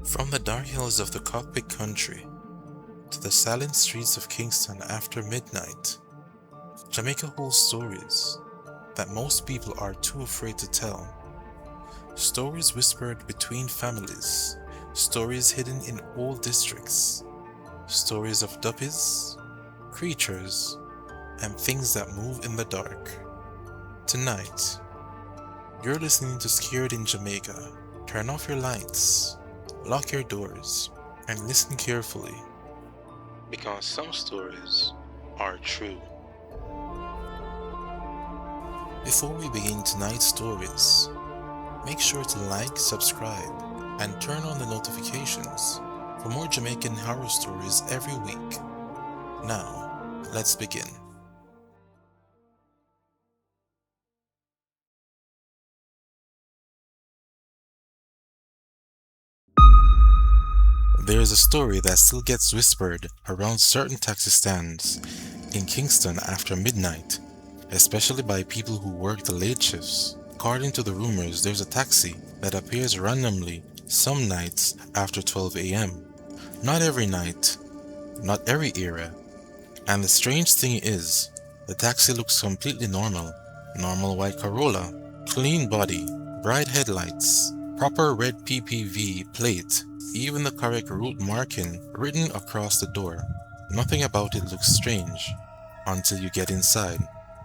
From the dark hills of the Cockpit Country to the silent streets of Kingston after midnight, Jamaica holds stories that most people are too afraid to tell. Stories whispered between families, stories hidden in old districts, stories of duppies, creatures, and things that move in the dark. Tonight, you're listening to Scared in Jamaica. Turn off your lights, lock your doors, and listen carefully, because some stories are true. Before we begin tonight's stories, make sure to like, subscribe, and turn on the notifications for more Jamaican horror stories every week. Now, let's begin. There is a story that still gets whispered around certain taxi stands in Kingston after midnight, especially by people who work the late shifts. According to the rumors, there's a taxi that appears randomly some nights after 12 a.m. Not every night, not every era. And the strange thing is, the taxi looks completely normal. Normal white Corolla, clean body, bright headlights, proper red PPV plate, even the correct route marking written across the door. Nothing about it looks strange until you get inside.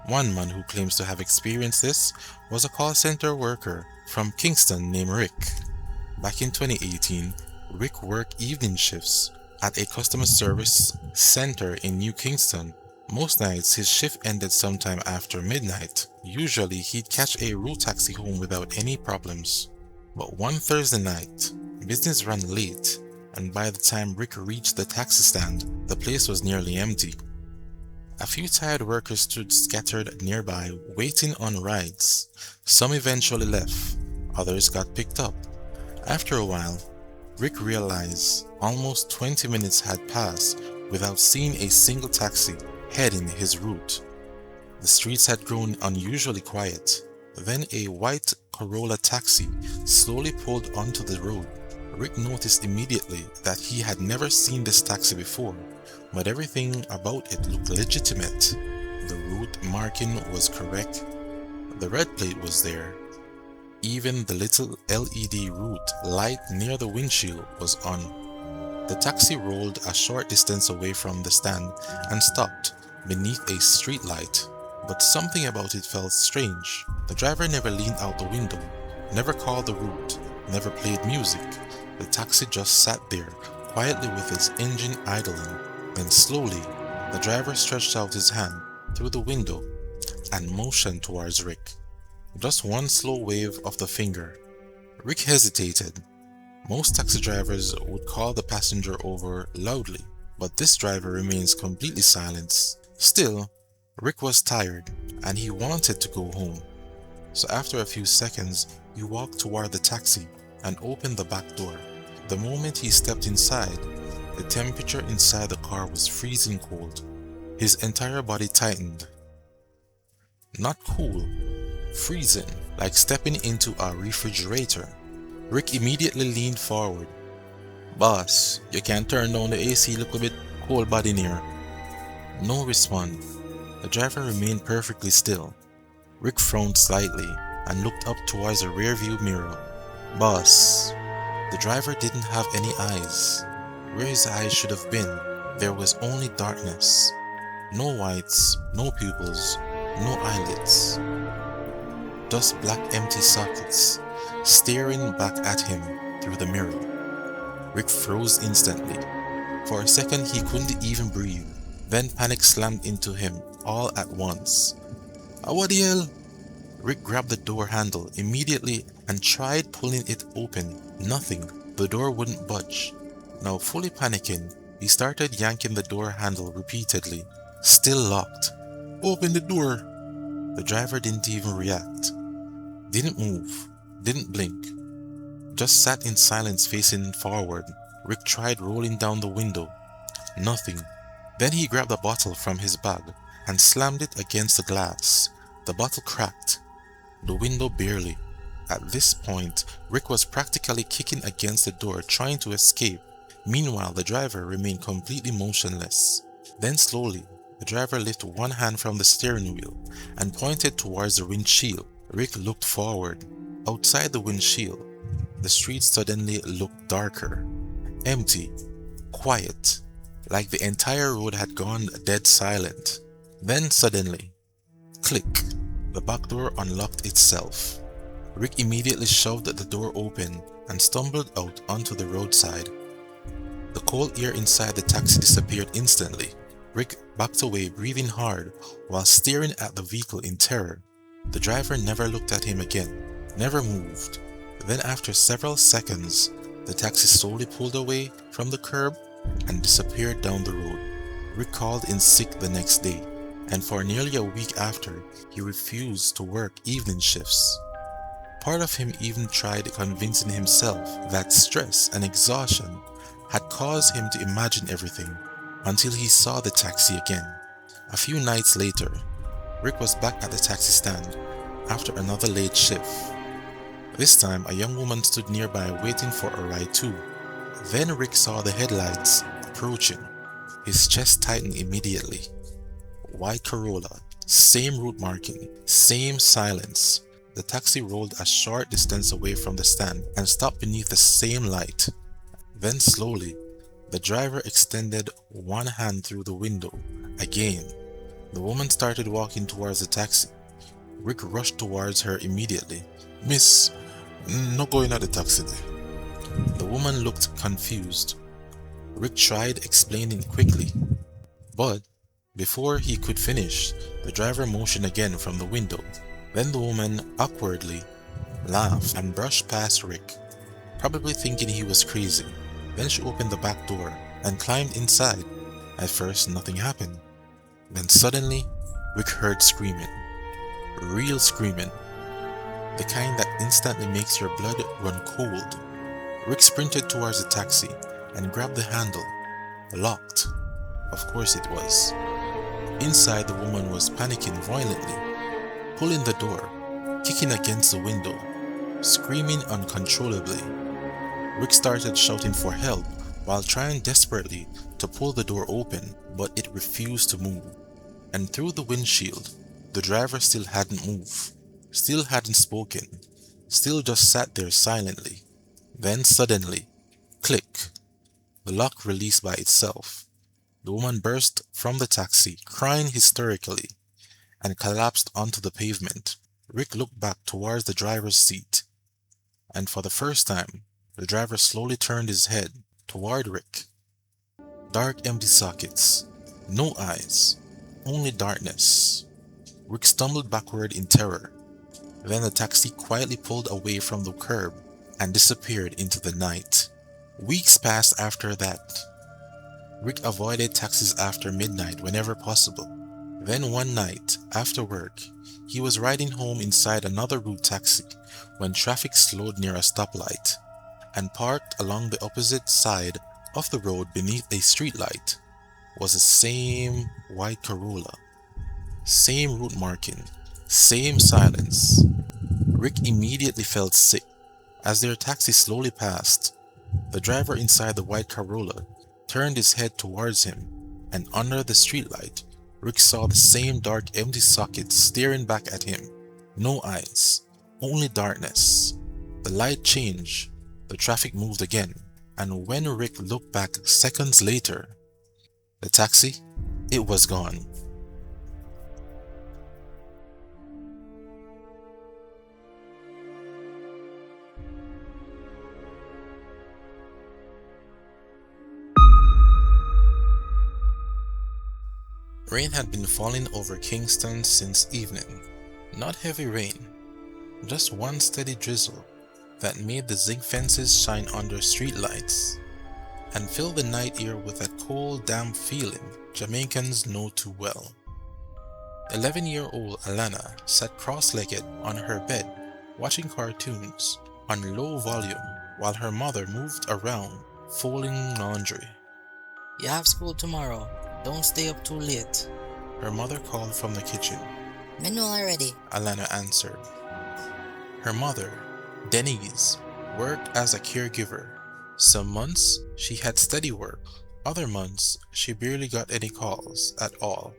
One man who claims to have experienced this was a call center worker from Kingston named Rick. Back in 2018, Rick worked evening shifts at a customer service center in New Kingston. Most nights his shift ended sometime after midnight. Usually he'd catch a route taxi home without any problems. But one Thursday night, business ran late, and by the time Rick reached the taxi stand, the place was nearly empty. A few tired workers stood scattered nearby, waiting on rides. Some eventually left, others got picked up. After a while, Rick realized almost 20 minutes had passed without seeing a single taxi heading his route. The streets had grown unusually quiet. Then a white Corolla taxi slowly pulled onto the road. Rick noticed immediately that he had never seen this taxi before, but everything about it looked legitimate. The route marking was correct. The red plate was there. Even the little LED route light near the windshield was on. The taxi rolled a short distance away from the stand and stopped beneath a street light. But something about it felt strange. The driver never leaned out the window, never called the route, never played music. The taxi just sat there, quietly with its engine idling. Then slowly, the driver stretched out his hand through the window and motioned towards Rick. Just one slow wave of the finger. Rick hesitated. Most taxi drivers would call the passenger over loudly, but this driver remains completely silent. Still, Rick was tired and he wanted to go home. So after a few seconds, he walked toward the taxi and opened the back door. The moment he stepped inside, the temperature inside the car was freezing cold. His entire body tightened. Not cool, freezing, like stepping into a refrigerator. Rick immediately leaned forward. "Boss, you can turn down the AC, look a bit cold body in here." No response. The driver remained perfectly still. Rick frowned slightly and looked up towards the rearview mirror. "Boss." The driver didn't have any eyes. Where his eyes should have been, there was only darkness. No whites, no pupils, no eyelids. Just black empty sockets, staring back at him through the mirror. Rick froze instantly. For a second he couldn't even breathe. Then panic slammed into him all at once. What the hell? Rick grabbed the door handle immediately and tried pulling it open. Nothing. The door wouldn't budge. Now fully panicking, he started yanking the door handle repeatedly. Still locked. "Open the door!" The driver didn't even react. Didn't move. Didn't blink. Just sat in silence facing forward. Rick tried rolling down the window. Nothing. Then he grabbed a bottle from his bag and slammed it against the glass. The bottle cracked. The window barely. At this point, Rick was practically kicking against the door trying to escape. Meanwhile, the driver remained completely motionless. Then slowly, the driver lifted one hand from the steering wheel and pointed towards the windshield. Rick looked forward. Outside the windshield, the street suddenly looked darker, empty, quiet, like the entire road had gone dead silent. Then suddenly, click, the back door unlocked itself. Rick immediately shoved the door open and stumbled out onto the roadside. The cold air inside the taxi disappeared instantly. Rick backed away, breathing hard while staring at the vehicle in terror. The driver never looked at him again, never moved. Then after several seconds, the taxi slowly pulled away from the curb and disappeared down the road. Rick called in sick the next day, and for nearly a week after, he refused to work evening shifts. Part of him even tried convincing himself that stress and exhaustion had caused him to imagine everything, until he saw the taxi again. A few nights later, Rick was back at the taxi stand after another late shift. This time, a young woman stood nearby waiting for a ride too. Then Rick saw the headlights approaching. His chest tightened immediately. White Corolla, same route marking, same silence. The taxi rolled a short distance away from the stand and stopped beneath the same light. Then slowly, the driver extended one hand through the window. Again, the woman started walking towards the taxi. Rick rushed towards her immediately. "Miss, no going at the taxi there." The woman looked confused. Rick tried explaining quickly, but before he could finish, the driver motioned again from the window. Then the woman awkwardly laughed and brushed past Rick, probably thinking he was crazy. Then she opened the back door and climbed inside. At first, nothing happened. Then suddenly, Rick heard screaming. Real screaming. The kind that instantly makes your blood run cold. Rick sprinted towards the taxi and grabbed the handle. Locked. Of course it was. Inside, the woman was panicking violently, pulling the door, kicking against the window, screaming uncontrollably. Rick started shouting for help while trying desperately to pull the door open, but it refused to move. And through the windshield, the driver still hadn't moved, still hadn't spoken, still just sat there silently. Then suddenly, click, the lock released by itself. The woman burst from the taxi, crying hysterically, and collapsed onto the pavement. Rick looked back towards the driver's seat, and for the first time, the driver slowly turned his head toward Rick. Dark, empty sockets, no eyes, only darkness. Rick stumbled backward in terror. Then the taxi quietly pulled away from the curb and disappeared into the night. Weeks passed after that. Rick avoided taxis after midnight whenever possible. Then one night, after work, he was riding home inside another route taxi when traffic slowed near a stoplight, and parked along the opposite side of the road beneath a streetlight was the same white Corolla. Same route marking, same silence. Rick immediately felt sick. As their taxi slowly passed, the driver inside the white Corolla turned his head towards him, and under the streetlight, Rick saw the same dark, empty sockets staring back at him. No eyes, only darkness. The light changed, the traffic moved again, and when Rick looked back seconds later, the taxi, it was gone. Rain had been falling over Kingston since evening. Not heavy rain, just one steady drizzle that made the zinc fences shine under streetlights and filled the night air with that cold, damp feeling Jamaicans know too well. 11-year-old Alana sat cross-legged on her bed, watching cartoons on low volume while her mother moved around, folding laundry. "You have school tomorrow. Don't stay up too late," her mother called from the kitchen. "Me know already." Alana answered. Her mother, Denise worked as a caregiver. Some months she had steady work, other months she barely got any calls at all.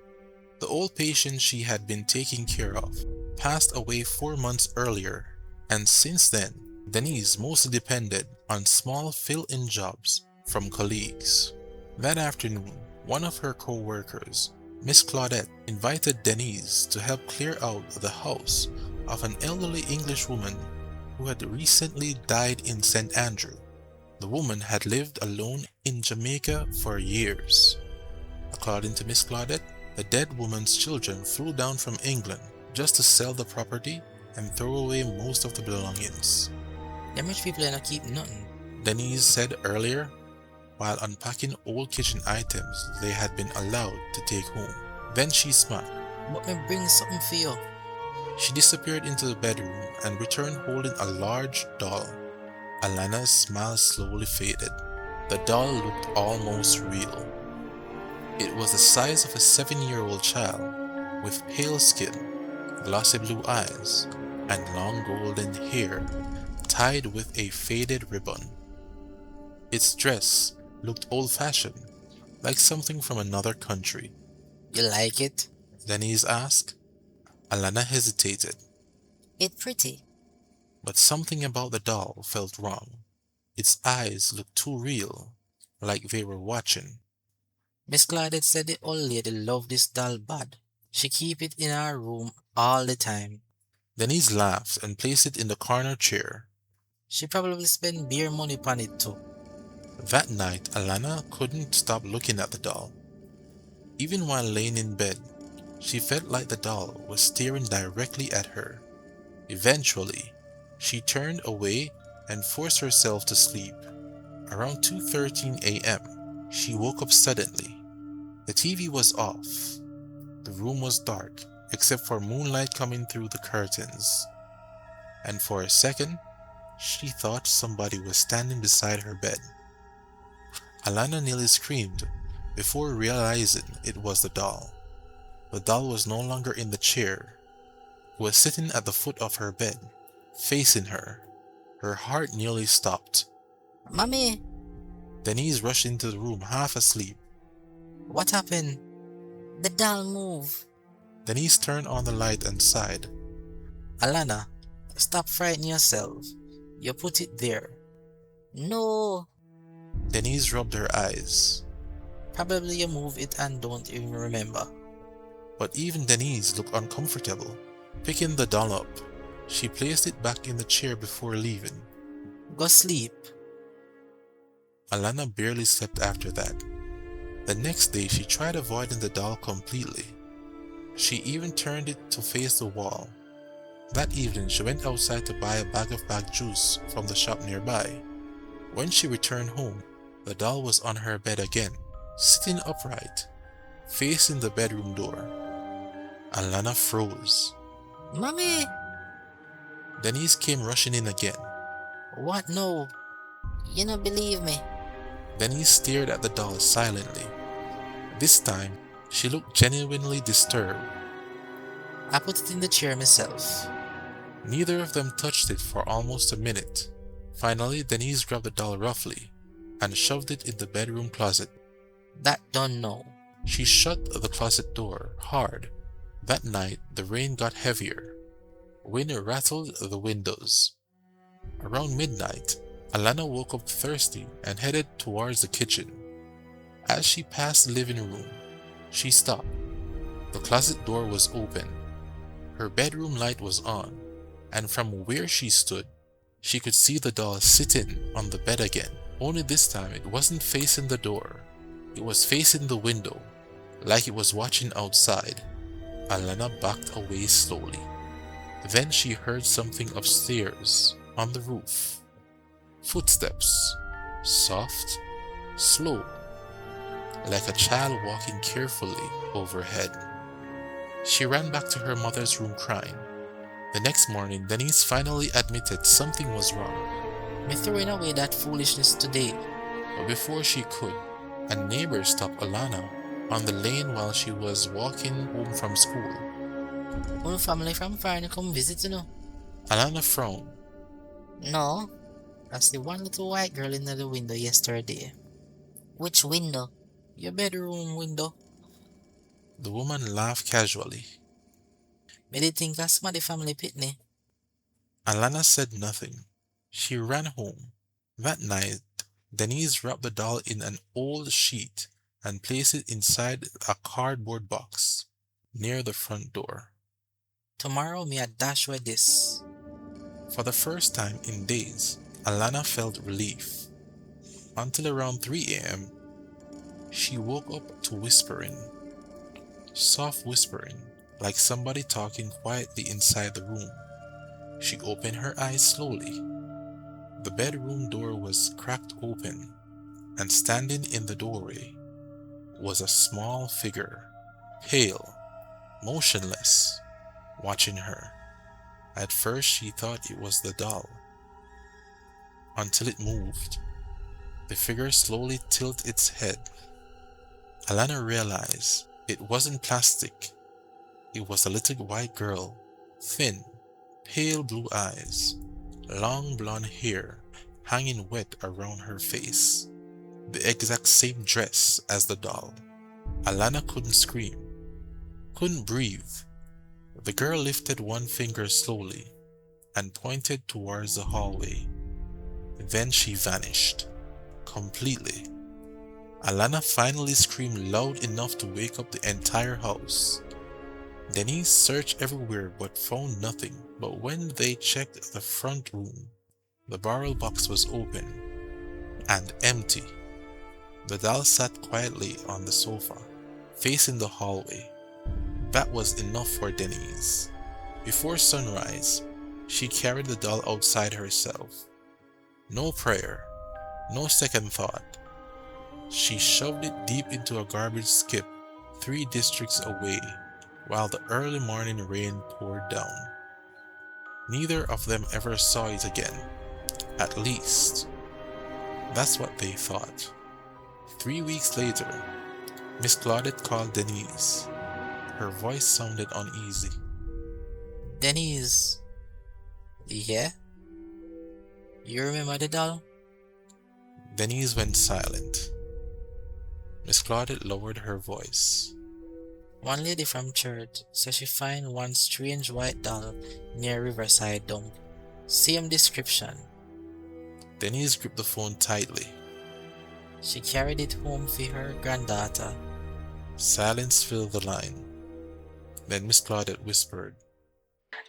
The old patient she had been taking care of passed away 4 months earlier, and since then, Denise mostly depended on small fill-in jobs from colleagues. That afternoon, one of her co-workers, Miss Claudette, invited Denise to help clear out the house of an elderly English woman who had recently died in St. Andrew. The woman had lived alone in Jamaica for years. According to Miss Claudette, the dead woman's children flew down from England just to sell the property and throw away most of the belongings. Them rich people ain't not keep nothing. Denise said earlier, while unpacking old kitchen items they had been allowed to take home. Then she smiled. But me bring something for you. She disappeared into the bedroom and returned holding a large doll. Alana's smile slowly faded. The doll looked almost real. It was the size of a 7-year-old child, with pale skin, glossy blue eyes, and long golden hair tied with a faded ribbon. Its dress looked old-fashioned, like something from another country. You like it? Denise asked. Alana hesitated, It pretty. but something about the doll felt wrong. Its eyes looked too real, like they were watching. Miss Claudette said the old lady loved this doll bad. She keep it in her room all the time. Denise laughed and placed it in the corner chair. She probably spend beer money upon it too. That night, Alana couldn't stop looking at the doll. Even while laying in bed, she felt like the doll was staring directly at her. Eventually, she turned away and forced herself to sleep. Around 2:13 a.m., she woke up suddenly. The TV was off. The room was dark, except for moonlight coming through the curtains. And for a second, she thought somebody was standing beside her bed. Alana nearly screamed before realizing it was the doll. The doll was no longer in the chair. It was sitting at the foot of her bed, facing her. Her heart nearly stopped. Mommy, Denise rushed into the room half asleep. what happened? The doll move. Denise turned on the light and sighed. Alana, stop frightening yourself. You put it there. No. Denise rubbed her eyes. Probably you move it and don't even remember. But even Denise looked uncomfortable. Picking the doll up, she placed it back in the chair before leaving. Go sleep. Alana barely slept after that. The next day she tried avoiding the doll completely. She even turned it to face the wall. That evening she went outside to buy a bag of bag juice from the shop nearby. When she returned home, the doll was on her bed again, sitting upright, facing the bedroom door. Alana froze. Mommy! Denise came rushing in again. What no? You don't believe me. Denise stared at the doll silently. This time, she looked genuinely disturbed. I put it in the chair myself. Neither of them touched it for almost a minute. Finally, Denise grabbed the doll roughly and shoved it in the bedroom closet. That don't know. She shut the closet door hard. That night, the rain got heavier. Wind rattled the windows. Around midnight, Alana woke up thirsty and headed towards the kitchen. As she passed the living room, she stopped. The closet door was open. Her bedroom light was on, and from where she stood, she could see the doll sitting on the bed again. Only this time it wasn't facing the door. It was facing the window, like it was watching outside. Alana backed away slowly. Then she heard something upstairs on the roof. Footsteps, soft, slow, like a child walking carefully overhead. She ran back to her mother's room crying. The next morning, Denise finally admitted something was wrong. Me throwing away that foolishness today. But before she could, a neighbor stopped Alana on the lane while she was walking home from school. One family from foreign come visit, you know. Alana frowned. No, that's the one little white girl in the window yesterday. Which window? Your bedroom window. The woman laughed casually. Made it think that's my family pitney. Alana said nothing. She ran home. That night, Denise wrapped the doll in an old sheet and placed it inside a cardboard box near the front door. Tomorrow me a dash with this. For the first time in days, Alana felt relief. Until around 3 a.m., she woke up to whispering, soft whispering, like somebody talking quietly inside the room. She opened her eyes slowly. The bedroom door was cracked open, and standing in the doorway was a small figure, pale, motionless, watching her. At first, she thought it was the doll, until it moved. The figure slowly tilted its head. Alana realized it wasn't plastic. It was a little white girl, thin, pale blue eyes, long blonde hair hanging wet around her face, the exact same dress as the doll. Alana couldn't scream, couldn't breathe. The girl lifted one finger slowly and pointed towards the hallway. Then she vanished, completely. Alana finally screamed loud enough to wake up the entire house. Denise searched everywhere but found nothing. But when they checked the front room, the barrel box was open and empty. The doll sat quietly on the sofa, facing the hallway. That was enough for Denise. Before sunrise, she carried the doll outside herself. No prayer, no second thought. She shoved it deep into a garbage skip 3 districts away while the early morning rain poured down. Neither of them ever saw it again. At least, that's what they thought. 3 weeks later, Miss Claudette called Denise. Her voice sounded uneasy. Denise. Yeah? You remember the doll? Denise went silent. Miss Claudette lowered her voice. One lady from church said she find one strange white doll near Riverside Dump. Same description. Denise gripped the phone tightly. She carried it home for her granddaughter. Silence filled the line. Then Miss Claudette whispered,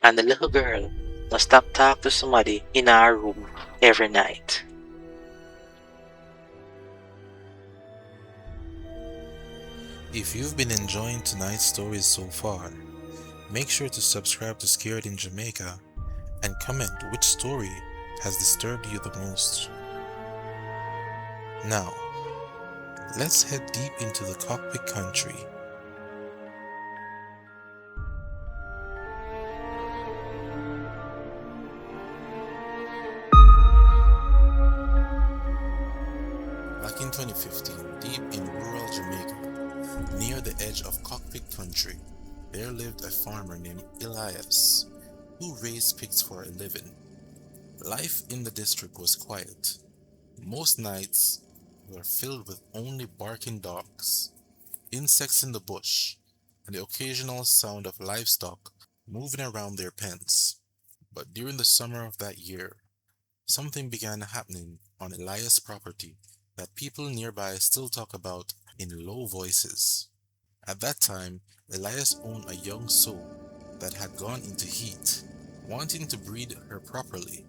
And the little girl must stop talk to somebody in our room every night. If you've been enjoying tonight's stories so far, make sure to subscribe to Scared in Jamaica and comment which story has disturbed you the most. Now, let's head deep into the Cockpit Country. Back in 2015, deep in rural Jamaica, near the edge of Cockpit Country, there lived a farmer named Elias, who raised pigs for a living. Life in the district was quiet. Most nights were filled with only barking dogs, insects in the bush, and the occasional sound of livestock moving around their pens. But during the summer of that year, something began happening on Elias' property that people nearby still talk about in low voices. At that time, Elias owned a young sow that had gone into heat. Wanting to breed her properly,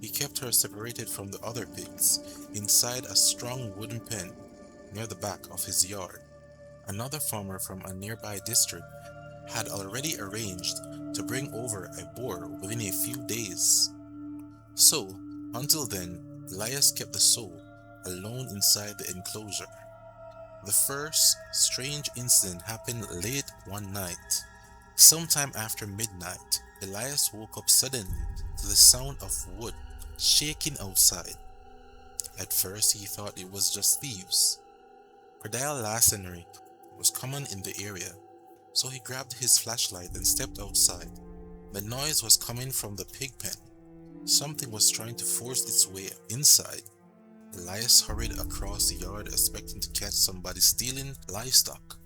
he kept her separated from the other pigs inside a strong wooden pen near the back of his yard. Another farmer from a nearby district had already arranged to bring over a boar within a few days. So, until then, Elias kept the sow alone inside the enclosure. The first strange incident happened late one night. Sometime after midnight, Elias woke up suddenly to the sound of wood shaking outside. At first, he thought it was just thieves. Perdile larceny was common in the area, so he grabbed his flashlight and stepped outside. The noise was coming from the pig pen. Something was trying to force its way inside. Elias hurried across the yard expecting to catch somebody stealing livestock.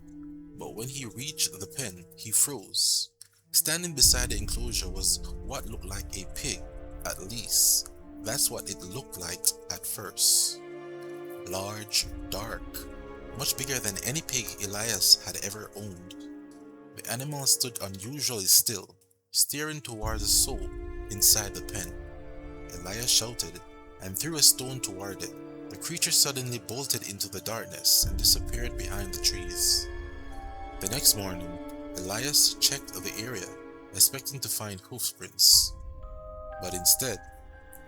But when he reached the pen, he froze. Standing beside the enclosure was what looked like a pig. At least, that's what it looked like at first. Large, dark, much bigger than any pig Elias had ever owned. The animal stood unusually still, staring toward the soul inside the pen. Elias shouted and threw a stone toward it. The creature suddenly bolted into the darkness and disappeared behind the trees. The next morning, Elias checked the area, expecting to find hoofprints. But instead,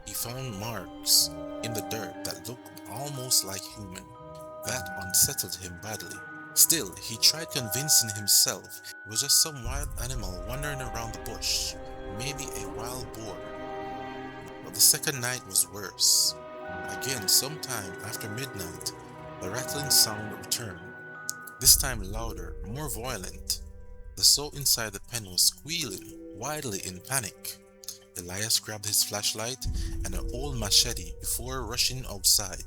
he found marks in the dirt that looked almost like human. That unsettled him badly. Still, he tried convincing himself it was just some wild animal wandering around the bush, maybe a wild boar. But the second night was worse. Again, sometime after midnight, the rattling sound returned, this time louder, more violent. The soul inside the pen was squealing wildly in panic. Elias grabbed his flashlight and an old machete before rushing outside.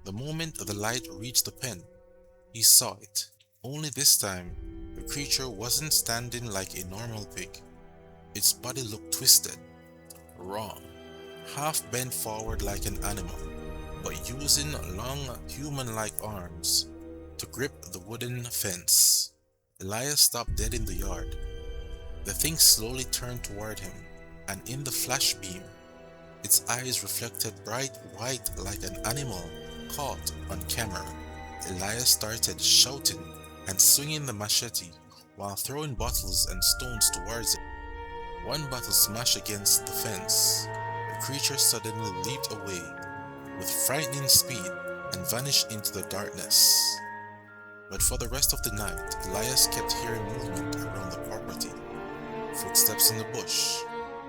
The moment the light reached the pen, he saw it. Only this time, the creature wasn't standing like a normal pig. Its body looked twisted, wrong, half bent forward like an animal, but using long human-like arms to grip the wooden fence. Elias stopped dead in the yard. The thing slowly turned toward him, and in the flash beam, its eyes reflected bright white like an animal caught on camera. Elias started shouting and swinging the machete while throwing bottles and stones towards it. One bottle smashed against the fence. The creature suddenly leaped away with frightening speed and vanished into the darkness. But for the rest of the night, Elias kept hearing movement around the property. Footsteps in the bush,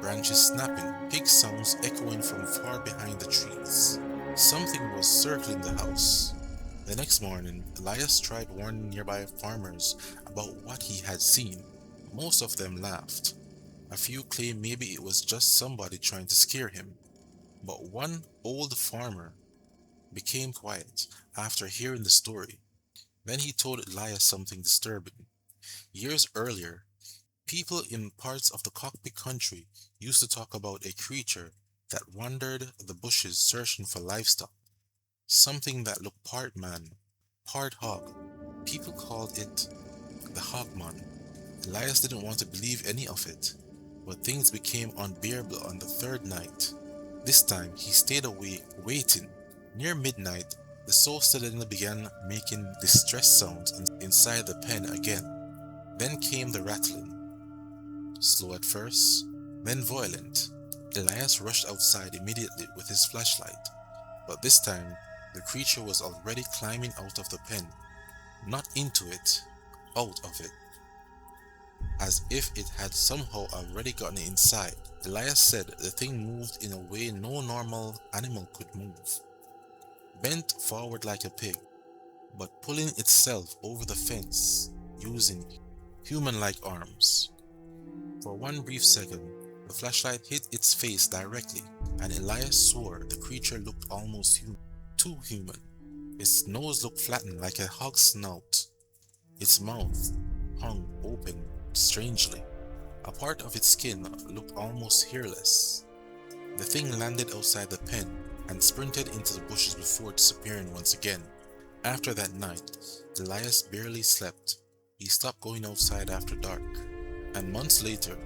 branches snapping, pig sounds echoing from far behind the trees. Something was circling the house. The next morning, Elias tried warning nearby farmers about what he had seen. Most of them laughed. A few claimed maybe it was just somebody trying to scare him. But one old farmer became quiet after hearing the story. Then he told Elias something disturbing. Years earlier, people in parts of the Cockpit Country used to talk about a creature that wandered the bushes searching for livestock. Something that looked part man, part hog. People called it the Hogman. Elias didn't want to believe any of it, but things became unbearable on the third night. This time, he stayed awake, waiting. Near midnight, the soul suddenly began making distress sounds inside the pen again. Then came the rattling, slow at first, then violent. Elias rushed outside immediately with his flashlight, but this time, the creature was already climbing out of the pen, not into it, out of it, as if it had somehow already gotten inside. Elias said the thing moved in a way no normal animal could move, bent forward like a pig, but pulling itself over the fence using human-like arms. For one brief second, the flashlight hit its face directly, and Elias swore the creature looked almost human, too human. Its nose looked flattened like a hog's snout. Its mouth hung open strangely. A part of its skin looked almost hairless. The thing landed outside the pen and sprinted into the bushes before disappearing once again. After that night, Elias barely slept. He stopped going outside after dark. And months later,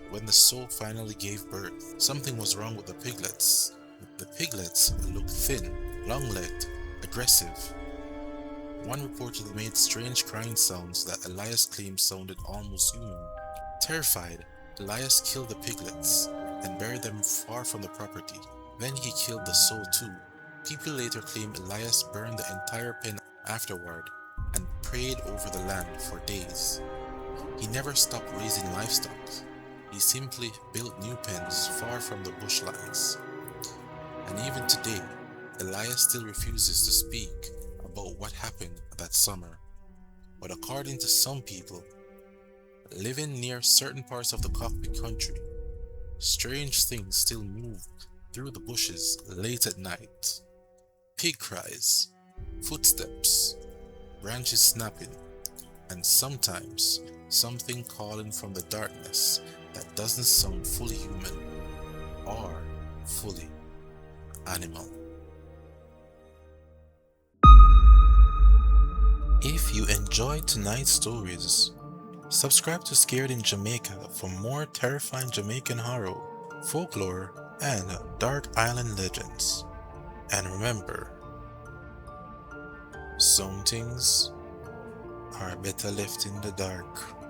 when the soul finally gave birth, something was wrong with the piglets. The piglets looked thin, long-legged, aggressive. One reportedly made strange crying sounds that Elias claimed sounded almost human. Terrified, Elias killed the piglets and buried them far from the property. Then he killed the soul too. People later claimed Elias burned the entire pen afterward and prayed over the land for days. He never stopped raising livestock. He simply built new pens far from the bush lines. And even today, Elias still refuses to speak about what happened that summer. But according to some people living near certain parts of the Cockpit Country, Strange things still move through the bushes late at night. Pig cries, footsteps, branches snapping, and sometimes something calling from the darkness that doesn't sound fully human or fully animal. If you enjoyed tonight's stories, subscribe to Scared in Jamaica for more terrifying Jamaican horror, folklore, and dark island legends. And remember, some things are better left in the dark.